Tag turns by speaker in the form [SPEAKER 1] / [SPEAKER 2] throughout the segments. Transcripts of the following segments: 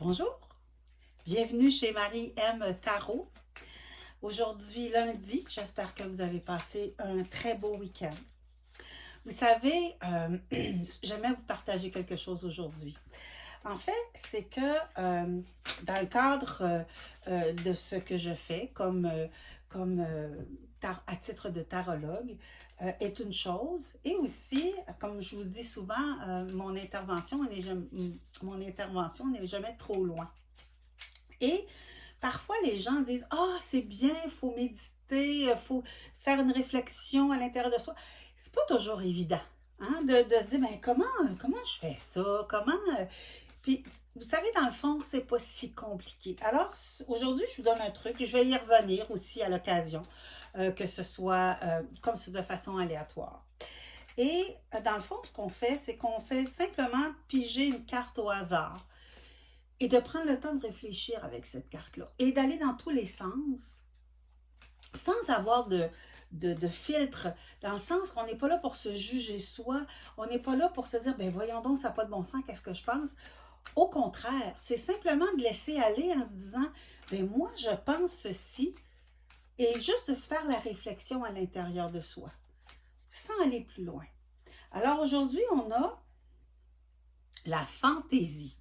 [SPEAKER 1] Bonjour, bienvenue chez Marie-M Tarot. Aujourd'hui, lundi, j'espère que vous avez passé un très beau week-end. Vous savez, j'aimerais vous partager quelque chose aujourd'hui. En fait, c'est que dans le cadre de ce que je fais à titre de tarologue, est une chose. Et aussi, comme je vous dis souvent, mon intervention n'est jamais trop loin. Et parfois, les gens disent « Ah, c'est bien, il faut méditer, il faut faire une réflexion à l'intérieur de soi. » C'est pas toujours évident de se dire ben, « comment je fais ça? Comment… » Puis, vous savez, dans le fond, c'est pas si compliqué. Alors, aujourd'hui, je vous donne un truc. Je vais y revenir aussi à l'occasion, que ce soit comme ça de façon aléatoire. Et dans le fond, ce qu'on fait, c'est qu'on fait simplement piger une carte au hasard et de prendre le temps de réfléchir avec cette carte-là et d'aller dans tous les sens sans avoir de filtre, dans le sens qu'on n'est pas là pour se juger soi, on n'est pas là pour se dire, ben voyons donc, ça n'a pas de bon sens, qu'est-ce que je pense? Au contraire, c'est simplement de laisser aller en se disant, ben moi, je pense ceci, et juste de se faire la réflexion à l'intérieur de soi, sans aller plus loin. Alors aujourd'hui, on a la fantaisie.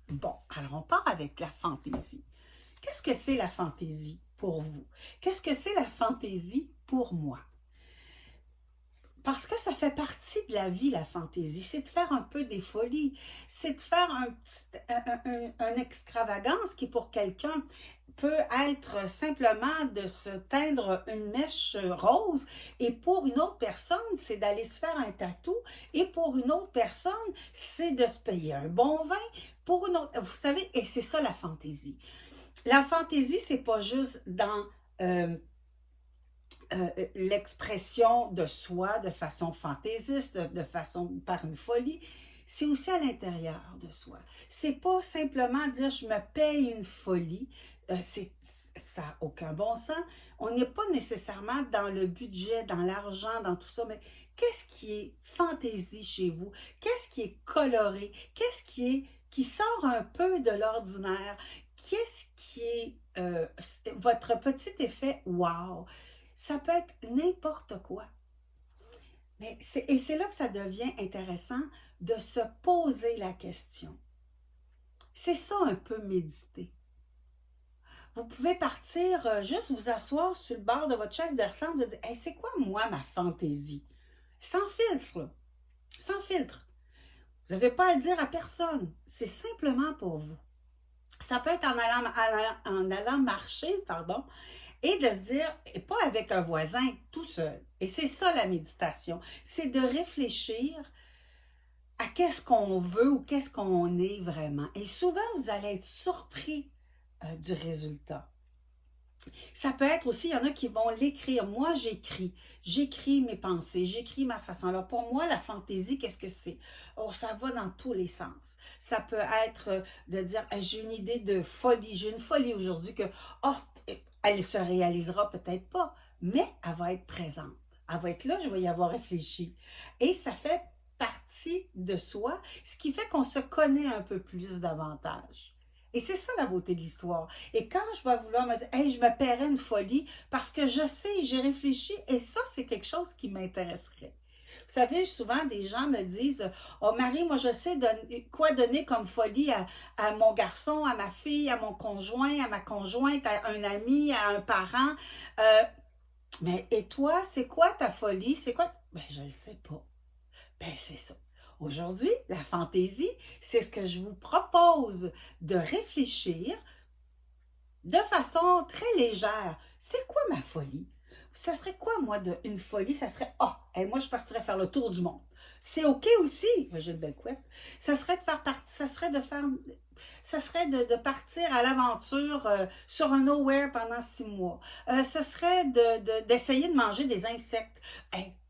[SPEAKER 1] Bon, alors on part avec la fantaisie. Qu'est-ce que c'est la fantaisie pour vous? Qu'est-ce que c'est la fantaisie pour moi? Parce que ça fait partie de la vie, la fantaisie. C'est de faire un peu des folies. C'est de faire une extravagance qui, pour quelqu'un, peut être simplement de se teindre une mèche rose. Et pour une autre personne, c'est d'aller se faire un tatou. Et pour une autre personne, c'est de se payer un bon vin. Pour une autre, vous savez, et c'est ça la fantaisie. La fantaisie, c'est pas juste dans l'expression de soi de façon fantaisiste, de façon par une folie, c'est aussi à l'intérieur de soi. C'est pas simplement dire je me paye une folie, ça n'a aucun bon sens. On n'est pas nécessairement dans le budget, dans l'argent, dans tout ça, mais qu'est-ce qui est fantaisie chez vous? Qu'est-ce qui est coloré? Qu'est-ce qui sort un peu de l'ordinaire? Qu'est-ce qui est votre petit effet wow? Ça peut être n'importe quoi. Et c'est là que ça devient intéressant de se poser la question. C'est ça un peu méditer. Vous pouvez partir, juste vous asseoir sur le bord de votre chaise berçante et dire hey, c'est quoi moi ma fantaisie? Sans filtre, là. Sans filtre. Vous n'avez pas à le dire à personne. C'est simplement pour vous. Ça peut être en allant marcher, pardon, et de se dire, et pas avec un voisin, tout seul. Et c'est ça la méditation, c'est de réfléchir à qu'est-ce qu'on veut ou qu'est-ce qu'on est vraiment. Et souvent, vous allez être surpris du résultat. Ça peut être aussi, il y en a qui vont l'écrire. Moi, j'écris mes pensées, j'écris ma façon. Alors pour moi, la fantaisie, qu'est-ce que c'est? Oh, ça va dans tous les sens. Ça peut être de dire, j'ai une idée de folie, j'ai une folie aujourd'hui que, oh, elle se réalisera peut-être pas, mais elle va être présente. Elle va être là, je vais y avoir réfléchi. Et ça fait partie de soi, ce qui fait qu'on se connaît un peu plus davantage. Et c'est ça la beauté de l'histoire. Et quand je vais vouloir me dire, hey, je me paierais une folie, parce que je sais, j'ai réfléchi, et ça, c'est quelque chose qui m'intéresserait. Vous savez, souvent, des gens me disent « Oh Marie, moi je sais quoi donner comme folie à mon garçon, à ma fille, à mon conjoint, à ma conjointe, à un ami, à un parent. Mais et toi, c'est quoi ta folie? C'est quoi? » Ben, je ne sais pas. Ben, c'est ça. Aujourd'hui, la fantaisie, c'est ce que je vous propose de réfléchir de façon très légère. C'est quoi ma folie? Ça serait quoi, moi, une folie? Ça serait, moi, je partirais faire le tour du monde. C'est OK aussi. J'ai une belle couette. Ça serait de partir à l'aventure sur un nowhere pendant 6 mois. Ce serait d'essayer de manger des insectes.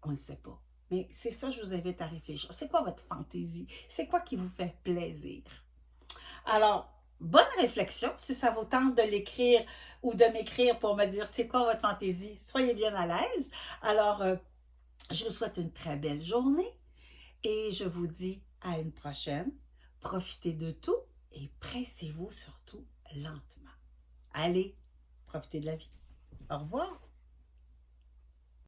[SPEAKER 1] On ne sait pas. Mais c'est ça, je vous invite à réfléchir. C'est quoi votre fantaisie? C'est quoi qui vous fait plaisir? Alors, bonne réflexion, si ça vous tente de l'écrire ou de m'écrire pour me dire c'est quoi votre fantaisie, soyez bien à l'aise. Alors, je vous souhaite une très belle journée et je vous dis à une prochaine. Profitez de tout et pressez-vous surtout lentement. Allez, profitez de la vie. Au revoir.